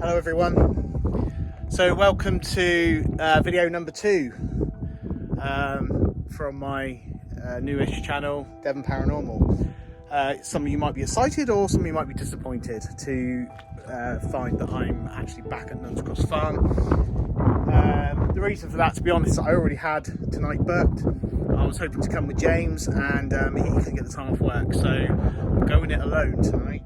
Hello everyone. So welcome to video number 2 from my newish channel, Devon Paranormal. Some of you might be excited or some of you might be disappointed to find that I'm actually back at Nuns Cross Farm. The reason for that, to be honest, I already had tonight booked. I was hoping to come with James and he couldn't get the time off work, so I'm going it alone tonight.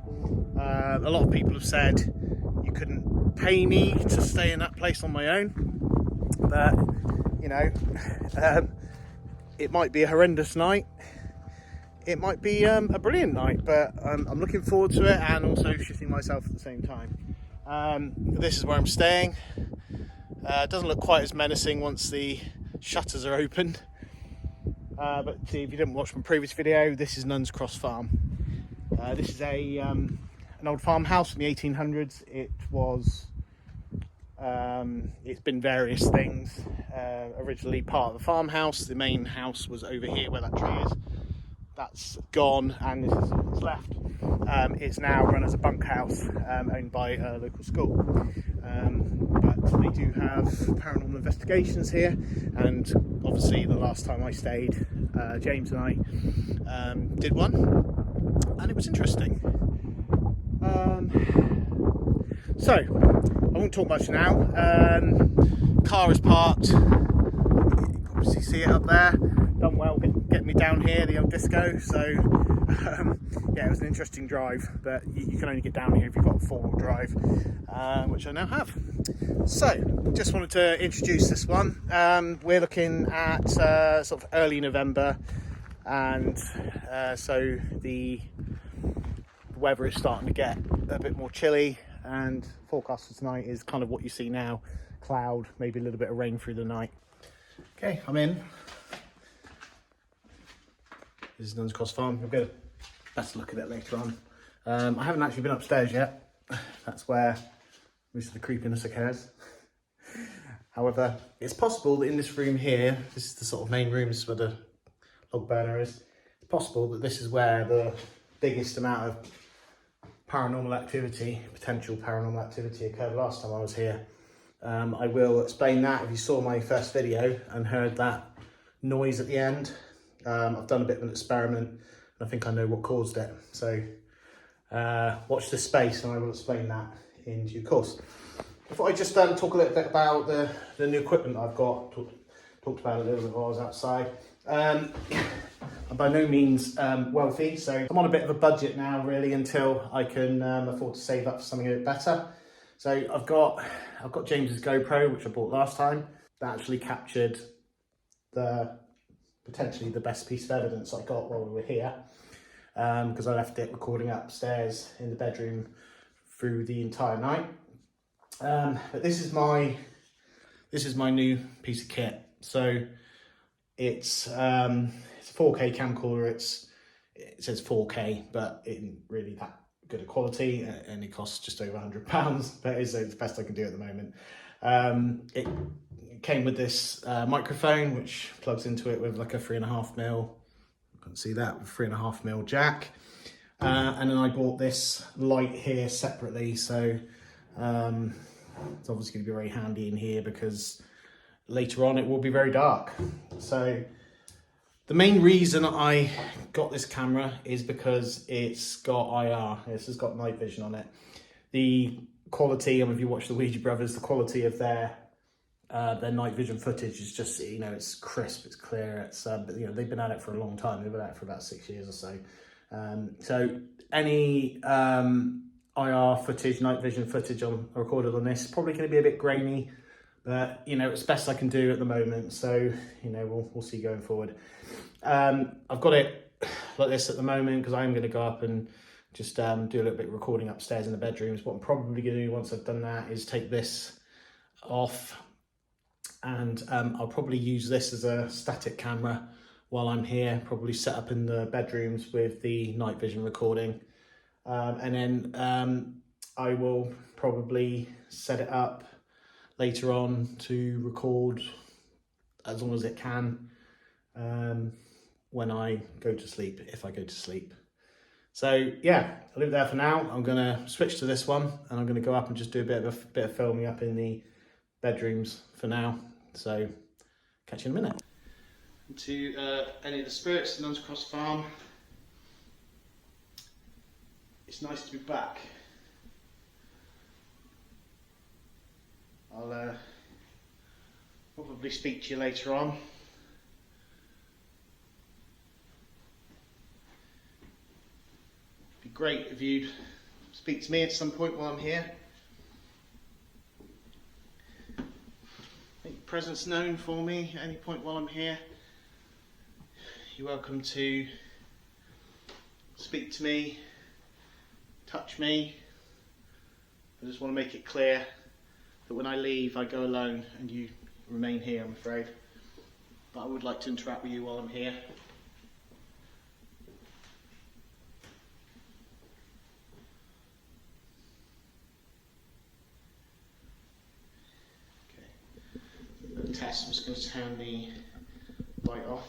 A lot of people have said you couldn't pay me to stay in that place on my own, but you know, it might be a horrendous night, it might be a brilliant night, but I'm looking forward to it and also shitting myself at the same time. This is where I'm staying. It doesn't look quite as menacing once the shutters are open, but if you didn't watch my previous video, this is Nuns Cross Farm. This is an old farmhouse from the 1800s. It was, it's been various things. Originally part of the farmhouse. The main house was over here where that tree is. That's gone and this is what's left. It's now run as a bunkhouse owned by a local school. But they do have paranormal investigations here, and obviously the last time I stayed, James and I did one, and it was interesting. So I won't talk much now. Car is parked. You can obviously see it up there. Done well getting me down here, the old disco. So yeah, it was an interesting drive, but you can only get down here if you've got a 4-wheel drive, which I now have. So just wanted to introduce this one. We're looking at sort of early November, and so the weather is starting to get a bit more chilly, and forecast for tonight is kind of what you see now: cloud, maybe a little bit of rain through the night. Okay, I'm in. This is Nuns Cross Farm. We'll get a best look at it later on. I haven't actually been upstairs yet. That's where most of the creepiness occurs. However, it's possible that in this room here, this is the sort of main room, this is where the log burner is. It's possible that this is where the biggest amount of paranormal activity, potential paranormal activity, occurred last time I was here. I will explain that. If you saw my first video and heard that noise at the end, I've done a bit of an experiment and I think I know what caused it. So watch this space and I will explain that in due course. I thought I'd just talk a little bit about the new equipment I've got. Talked about it a little bit while I was outside. I'm by no means wealthy, so I'm on a bit of a budget now really until I can afford to save up for something a bit better. So I've got James's GoPro, which I bought last time. That actually captured potentially the best piece of evidence I got while we were here, because I left it recording upstairs in the bedroom through the entire night. But this is my new piece of kit. So it's a 4K camcorder. It says 4K, but it isn't really that good a quality, and it costs just over £100. But it's the best I can do at the moment. It came with this microphone, which plugs into it with like a 3.5mm. You can see that, 3.5mm jack. And then I bought this light here separately, so it's obviously going to be very handy in here because later on it will be very dark. So the main reason I got this camera is because it's got IR. This has got night vision on it. The quality, and if you watch the Ouija Brothers, the quality of their night vision footage is just, you know, it's crisp, it's clear. It's but you know, they've been at it for a long time. They've been at it for about 6 years or so. So any IR footage, night vision footage recorded on this, probably going to be a bit grainy, but you know, it's best I can do at the moment. So you know, we'll see going forward. I've got it like this at the moment because I'm going to go up and just do a little bit of recording upstairs in the bedrooms. What I'm probably going to do once I've done that is take this off, and I'll probably use this as a static camera while I'm here, probably set up in the bedrooms with the night vision recording, and then I will probably set it up later on to record as long as it can when I go to sleep, if I go to sleep. So yeah, I'll leave it there for now. I'm gonna switch to this one and I'm gonna go up and just do a bit of filming up in the bedrooms for now. So catch you in a minute. To any of the spirits at Nuns Cross Farm, it's nice to be back. I'll probably speak to you later on. It'd be great if you'd speak to me at some point while I'm here. Make your presence known for me at any point while I'm here. You're welcome to speak to me, touch me. I just want to make it clear that when I leave, I go alone and you remain here, I'm afraid. But I would like to interact with you while I'm here. Okay. The test, I'm just going to turn the light off.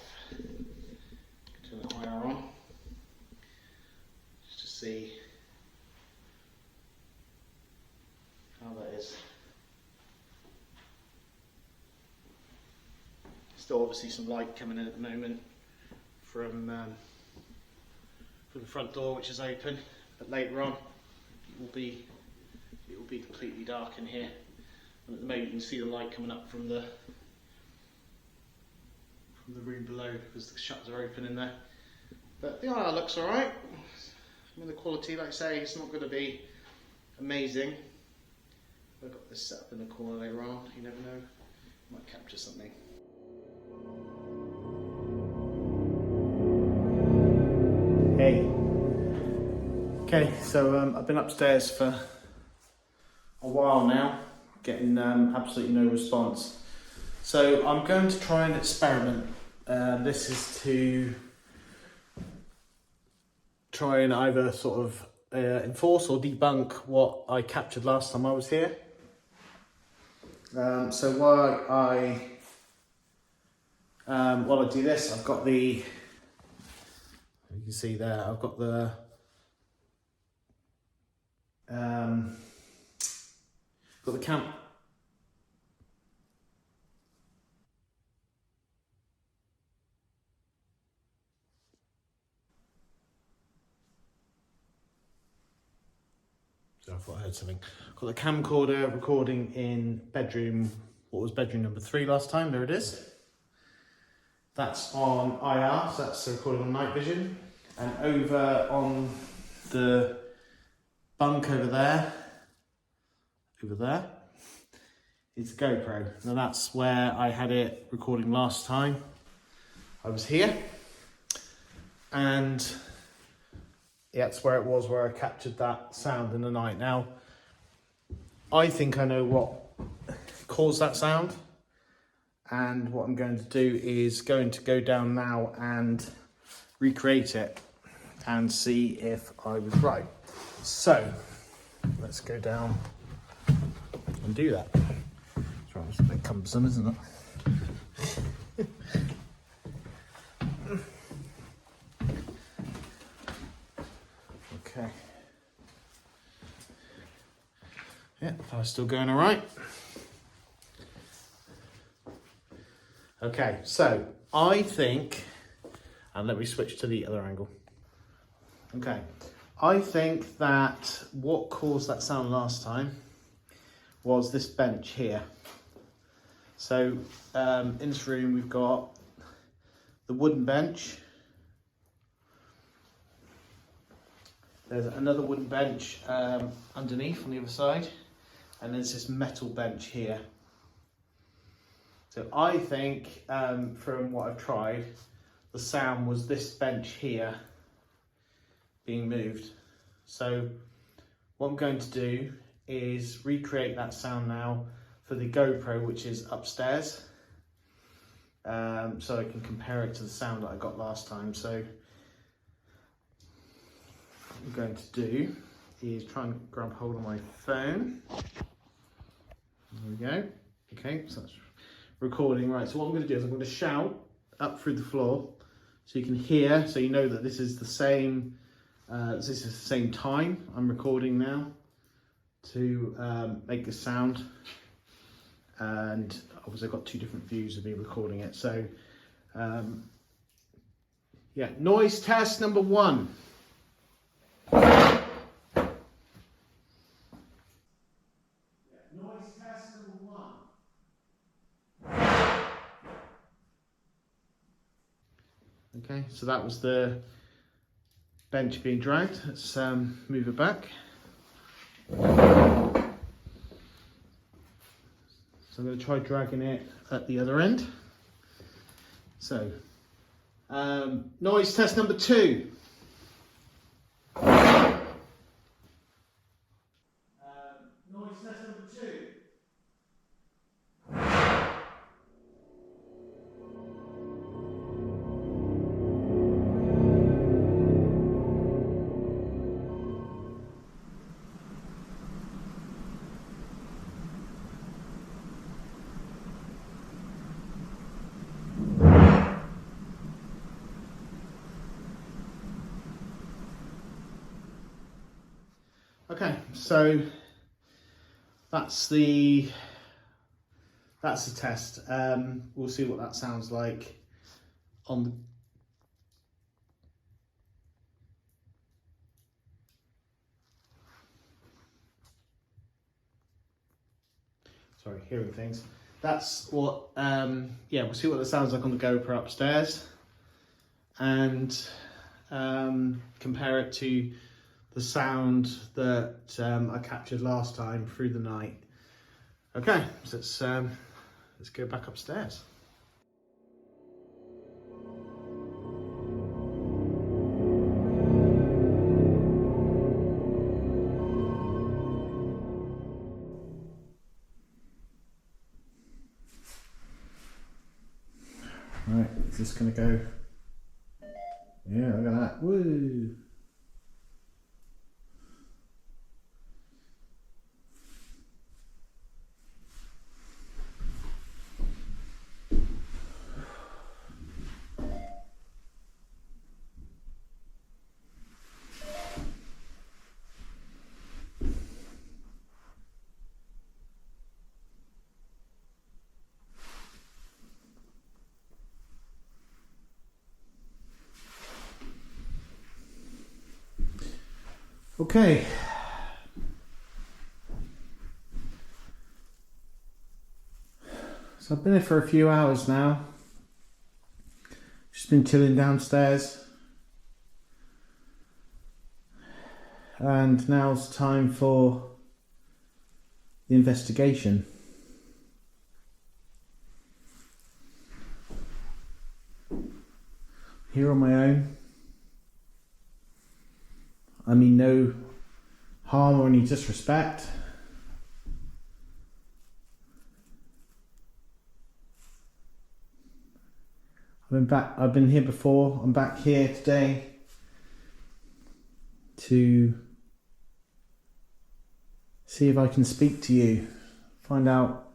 Turn the higher on. Just to see how that is. Still obviously some light coming in at the moment from the front door, which is open, but later on it will be completely dark in here. And at the moment you can see the light coming up from the room below because the shutters are open in there. But the IR looks alright. I mean, the quality, like I say, it's not going to be amazing. I've got this set up in the corner later on, you never know, might capture something. Hey. Okay, so I've been upstairs for a while now, getting absolutely no response. So I'm going to try and experiment. This is to try and either sort of enforce or debunk what I captured last time I was here. So while I do this, I've got the, you can see there, I've got the camp. So I thought I heard something. Got the camcorder recording in bedroom, what was bedroom number 3 last time, there it is. That's on IR, so that's the recording on night vision. And over on the bunk over there is the GoPro. Now that's where I had it recording last time I was here. And yeah, that's where it was, where I captured that sound in the night. Now, I think I know what caused that sound. And what I'm going to do is going to go down now and recreate it and see if I was right. So, let's go down and do that. It's right, it's a bit cumbersome, isn't it? Okay. Yeah, power's still going all right. Okay, so I think, and let me switch to the other angle. Okay, I think that what caused that sound last time was this bench here. So in this room we've got the wooden bench. There's another wooden bench underneath on the other side, and there's this metal bench here. So I think from what I've tried, the sound was this bench here being moved. So what I'm going to do is recreate that sound now for the GoPro, which is upstairs, so I can compare it to the sound that I got last time. So what I'm going to do is try and grab hold of my phone. There we go. Okay, so that's recording. Right, so what I'm going to do is I'm going to shout up through the floor so you can hear, so you know that this is the same This is the same time I'm recording now to make this sound, and obviously I've got two different views of me recording it. So yeah, noise test number 1. Noise test number 1. Okay, so that was the bench being dragged. Let's move it back. So I'm going to try dragging it at the other end. So, noise test number 2. Noise test number 2. Okay, so that's the test. We'll see what that sounds like on the hearing things. That's what yeah, we'll see what that sounds like on the GoPro upstairs, and compare it to the sound that I captured last time through the night. Okay, so let's go back upstairs. Right, is this gonna go? Yeah, look at that. Woo! Okay. So I've been here for a few hours now. Just been chilling downstairs. And now's time for the investigation. Here on my own. I mean no harm or any disrespect. I've been here before. I'm back here today to see if I can speak to you, find out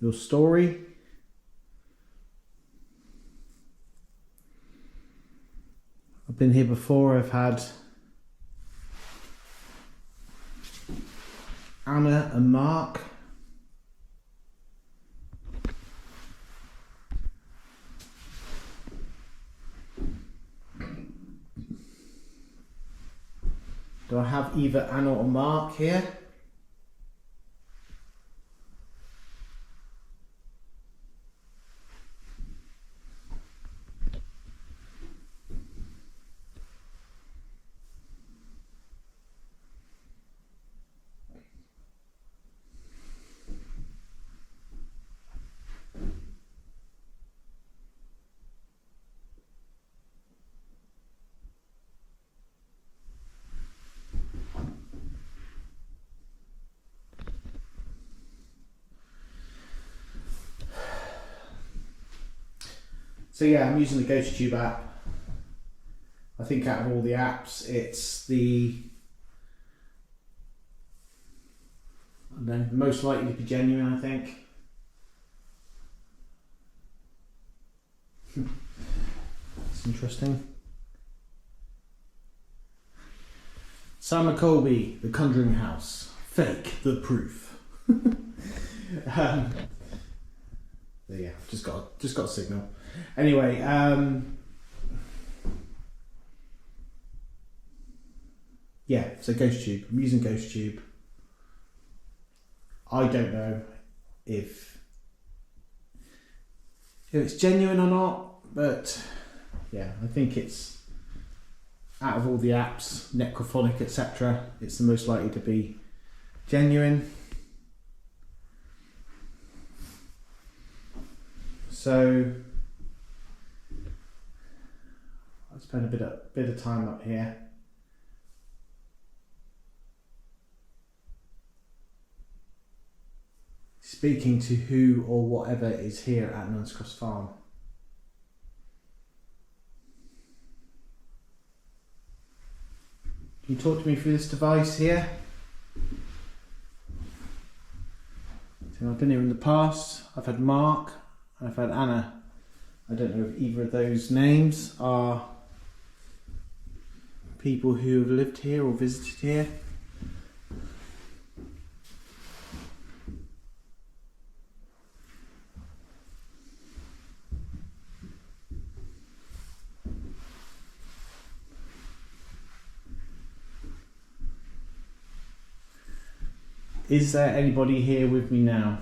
your story. I've been here before. I've had Anna and Mark. Do I have either Anna or Mark here? So yeah, I'm using the GhostTube app. I think out of all the apps, it's the most likely to be genuine, I think. That's interesting. Sam McColby, The Conjuring House. Fake the proof. There you go. Just got a signal. Anyway, yeah. So GhostTube. I'm using GhostTube. I don't know if it's genuine or not, but yeah, I think it's, out of all the apps, Necrophonic, etc., it's the most likely to be genuine. So I'll spend a bit of time up here. Speaking to who or whatever is here at Nuns Cross Farm. Can you talk to me through this device here? So I've been here in the past. I've had Mark and I've had Anna. I don't know if either of those names are people who have lived here or visited here. Is there anybody here with me now?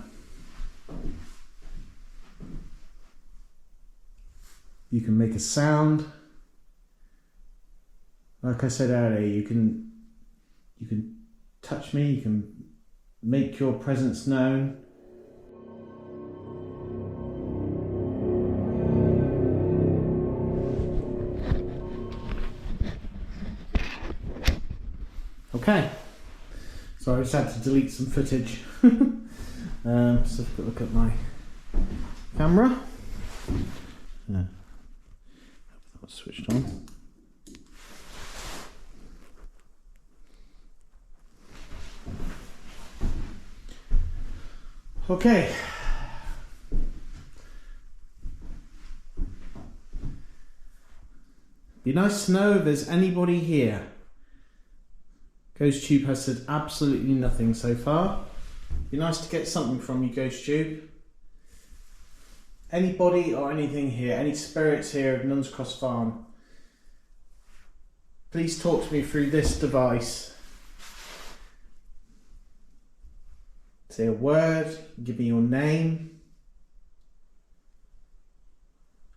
You can make a sound. Like I said earlier, you can touch me, you can make your presence known. Okay. So I just had to delete some footage. So I've got to look at my camera. Yeah. That was switched on. Okay. Be nice to know if there's anybody here. GhostTube has said absolutely nothing so far. Be nice to get something from you, GhostTube. Anybody or anything here, any spirits here at Nuns Cross Farm, please talk to me through this device. Say a word, give me your name.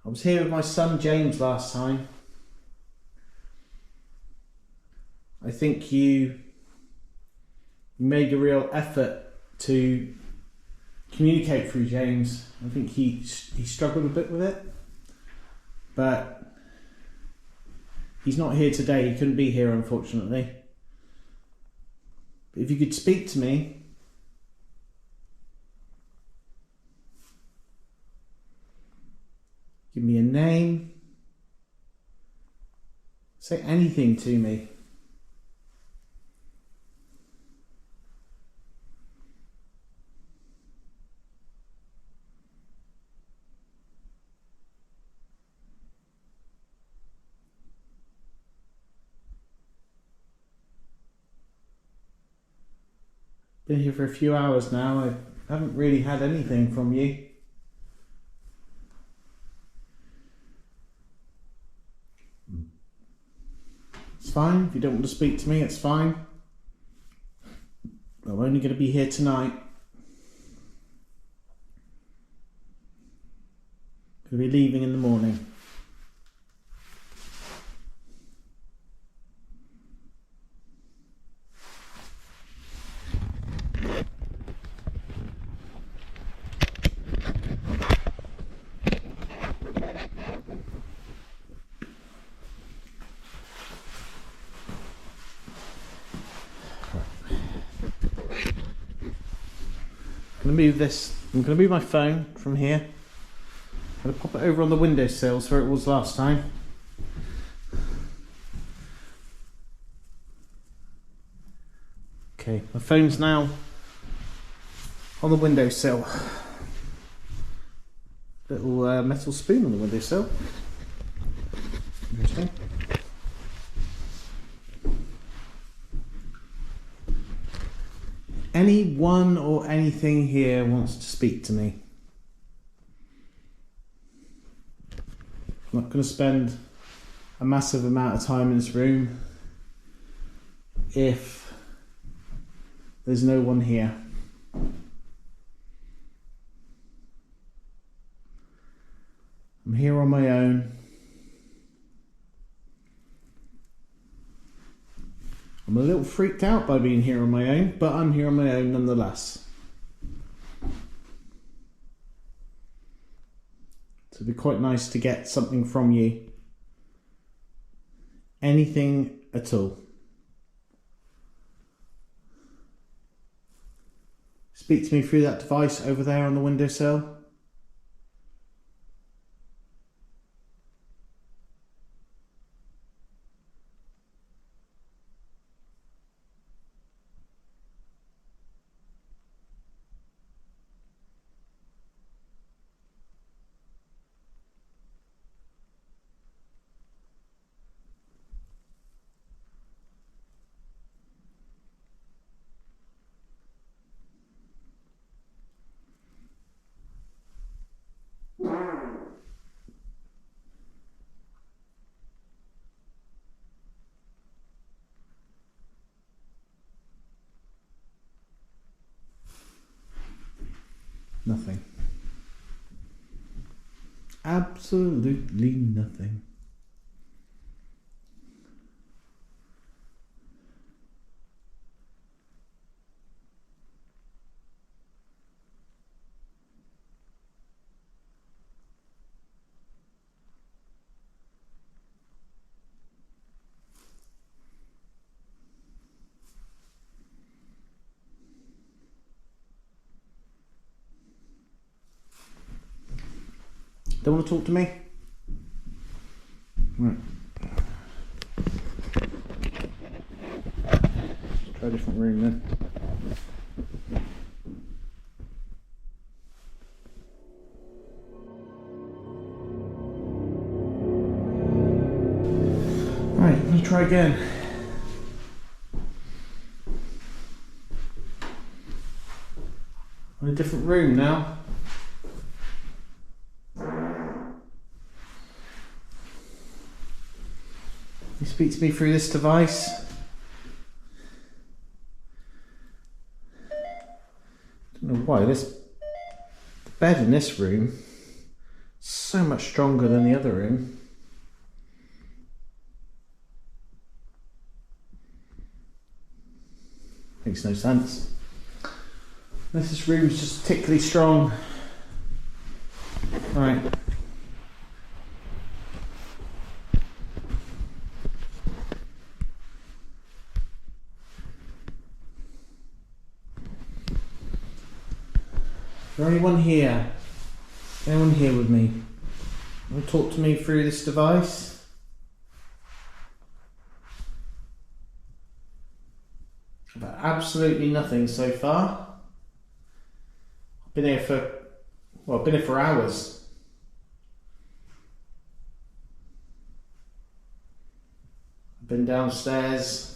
I was here with my son James last time. I think you made a real effort to communicate through James. I think he struggled a bit with it, but he's not here today. He couldn't be here, unfortunately. But if you could speak to me, give me a name, say anything to me. Been here for a few hours now. I haven't really had anything from you. It's fine. If you don't want to speak to me, it's fine. I'm only going to be here tonight. Going to be leaving in the morning. I'm going to move my phone from here. I'm going to pop it over on the windowsill where it was last time. Okay, my phone's now on the windowsill. Little metal spoon on the windowsill. Interesting. anyone or anything here wants to speak to me. I'm not going to spend a massive amount of time in this room if there's no one here. I'm here on my own. I'm a little freaked out by being here on my own, but I'm here on my own nonetheless. So it'd be quite nice to get something from you. Anything at all. Speak to me through that device over there on the windowsill. Nothing. Absolutely nothing. Don't want to talk to me? Right. Let's try a different room then. Right, let me try again. I'm in a different room now. You speak to me through this device. Don't know why the bed in this room is so much stronger than the other room. Makes no sense. Unless this room is just particularly strong. Right. Is there anyone here? Anyone here with me? Want to talk to me through this device? I've had absolutely nothing so far. I've been here for hours. I've been downstairs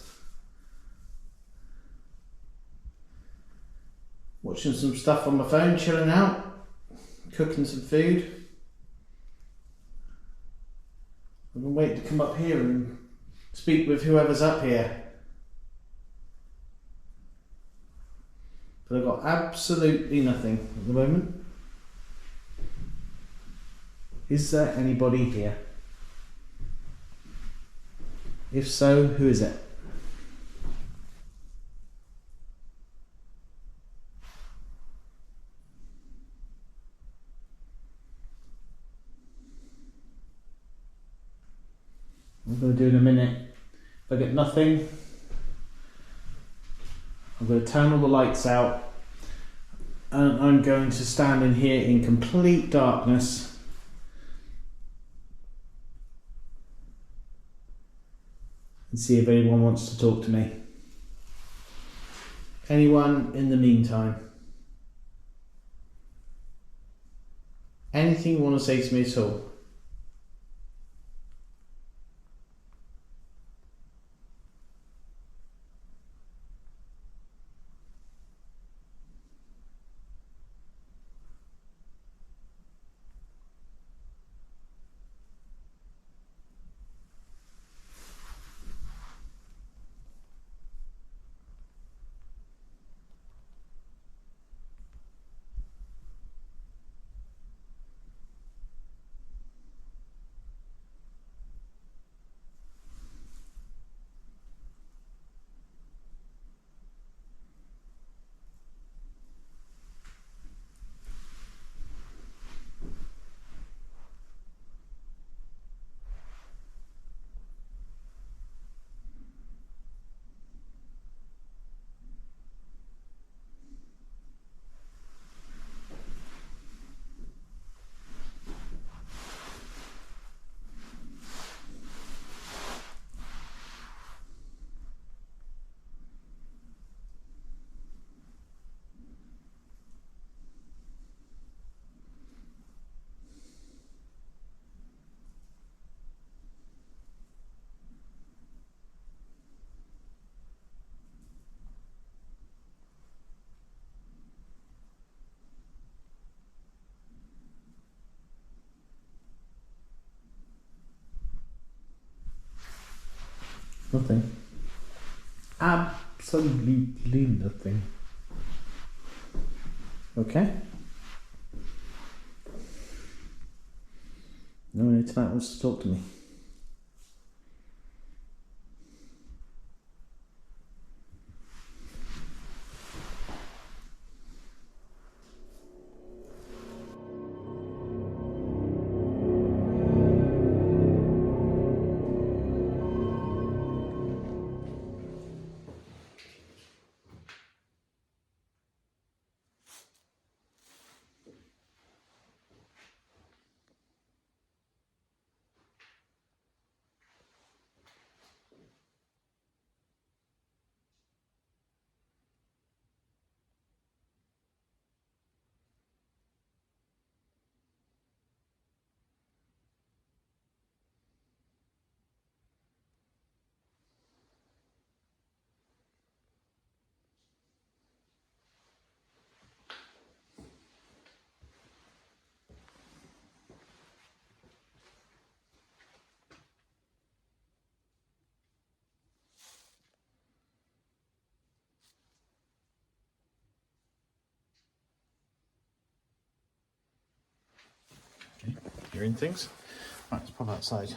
watching some stuff on my phone, chilling out, cooking some food. I've been waiting to come up here and speak with whoever's up here. But I've got absolutely nothing at the moment. Is there anybody here? If so, who is it? I'm going to do in a minute. If I get nothing, I'm going to turn all the lights out and I'm going to stand in here in complete darkness and see if anyone wants to talk to me. Anyone in the meantime? Anything you want to say to me at all? Nothing. Absolutely nothing. Okay. No one here tonight wants to talk to me. Okay, hearing things. Right, let's pop outside.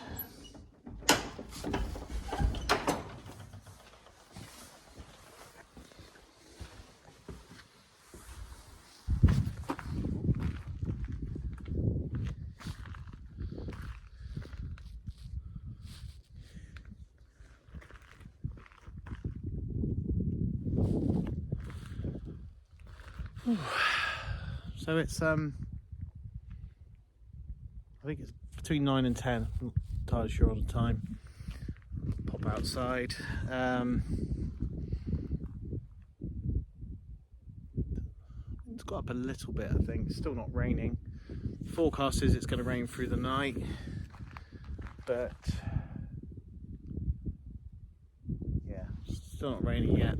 So it's I think it's between 9 and 10. I'm not entirely sure on the time. Pop outside. It's got up a little bit, I think. It's still not raining. Forecast is it's going to rain through the night, but yeah, still not raining yet.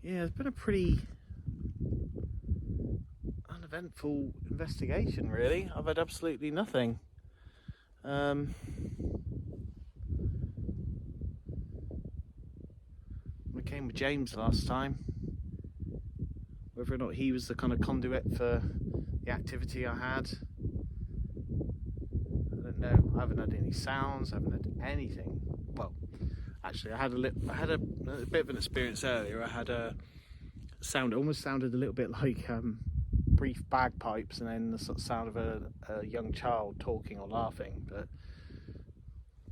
Yeah, it's been a pretty uneventful investigation, really. I've had absolutely nothing. I came with James last time. Whether or not he was the kind of conduit for the activity I had, I don't know. I haven't had any sounds. I haven't had anything. Well, actually, I had a bit of an experience earlier. I had a sound. It almost sounded a little bit like brief bagpipes, and then the sort of sound of a young child talking or laughing. But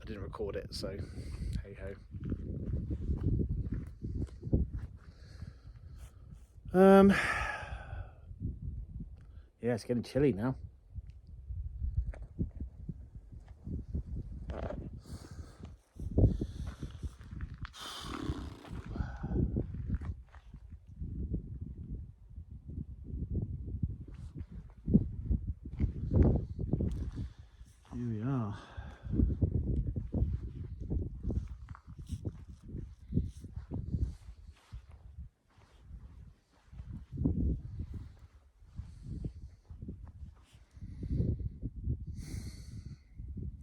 I didn't record it, so hey ho. Yeah, it's getting chilly now. Here we are.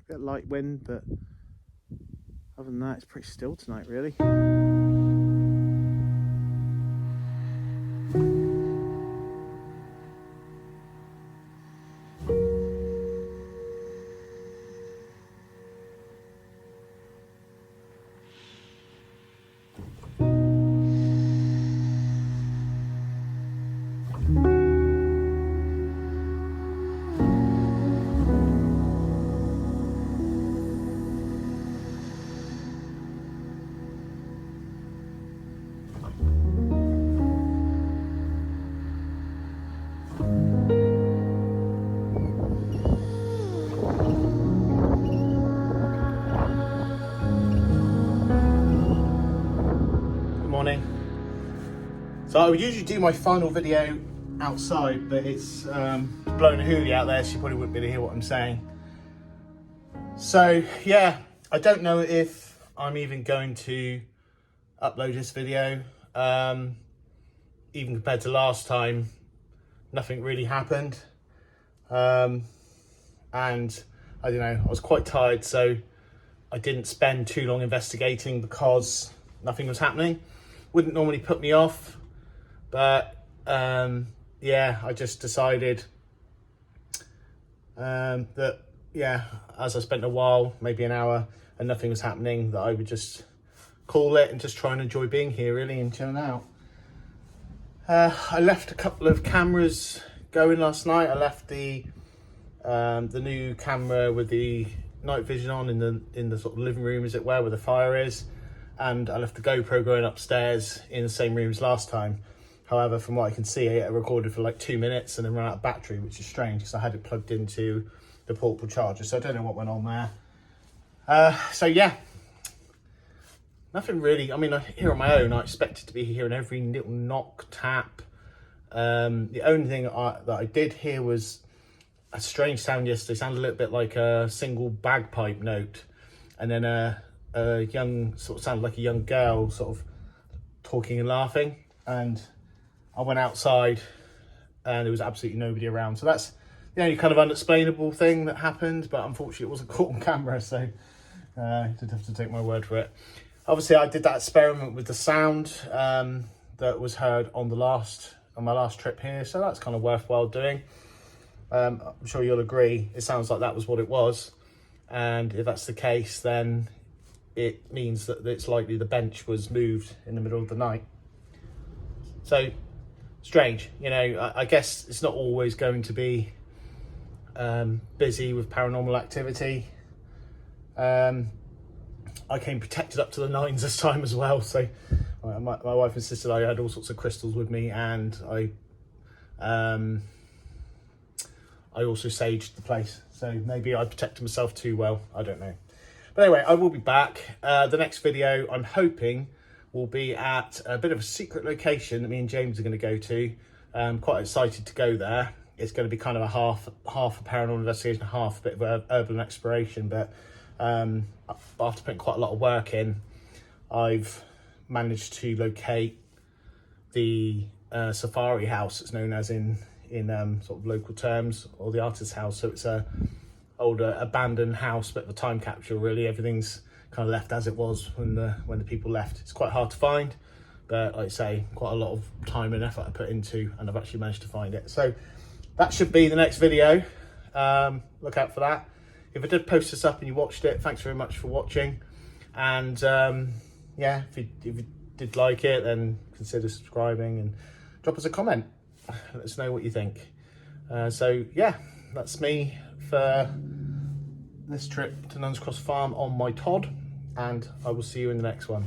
Bit light wind, but other than that, it's pretty still tonight, really. So I would usually do my final video outside, but it's blowing a hoolie out there, so you probably wouldn't be able to hear what I'm saying. So yeah, I don't know if I'm even going to upload this video. Even compared to last time, nothing really happened. And I don't know, I was quite tired, so I didn't spend too long investigating because nothing was happening. Wouldn't normally put me off, but yeah, I just decided that, yeah, as I spent a while, maybe an hour, and nothing was happening, that I would just call it and just try and enjoy being here, really, and chilling out. I left a couple of cameras going last night. I left the new camera with the night vision on in the sort of living room, as it were, where the fire is, and I left the GoPro going upstairs in the same room as last time. However, from what I can see, it recorded for like 2 minutes and then ran out of battery, which is strange because I had it plugged into the portable charger, so I don't know what went on there. So yeah, nothing really. I mean, here on my own, I expected to be hearing every little knock, tap. The only thing that I did hear was a strange sound yesterday. It sounded a little bit like a single bagpipe note, and then a young, sort of sounded like a young girl sort of talking and laughing. And I went outside and there was absolutely nobody around. So that's the only kind of unexplainable thing that happened, but unfortunately it wasn't caught on camera, so you did have to take my word for it. Obviously I did that experiment with the sound that was heard on my last trip here, so that's kind of worthwhile doing. I'm sure you'll agree, it sounds like that was what it was, and if that's the case, then it means that it's likely the bench was moved in the middle of the night. So strange, you know. I guess it's not always going to be busy with paranormal activity. I came protected up to the nines this time as well, so my wife insisted I had all sorts of crystals with me, and I also saged the place, so maybe I protected myself too well, I don't know. But anyway, I will be back. The next video, I'm hoping, will be at a bit of a secret location that me and James are going to go to. I'm quite excited to go there. It's going to be kind of a half a paranormal investigation, half a bit of urban exploration, but after putting quite a lot of work in, I've managed to locate the safari house, it's known as in sort of local terms, or the artist's house. So it's a older abandoned house, bit of a time capsule really. Everything's kind of left as it was when the people left. It's quite hard to find, but like I say, quite a lot of time and effort I put into, and I've actually managed to find it. So that should be the next video. Look out for that. If I did post this up and you watched it, thanks very much for watching. And yeah, if you did like it, then consider subscribing and drop us a comment. Let us know what you think. So yeah, that's me for this trip to Nuns Cross Farm on my Todd, and I will see you in the next one.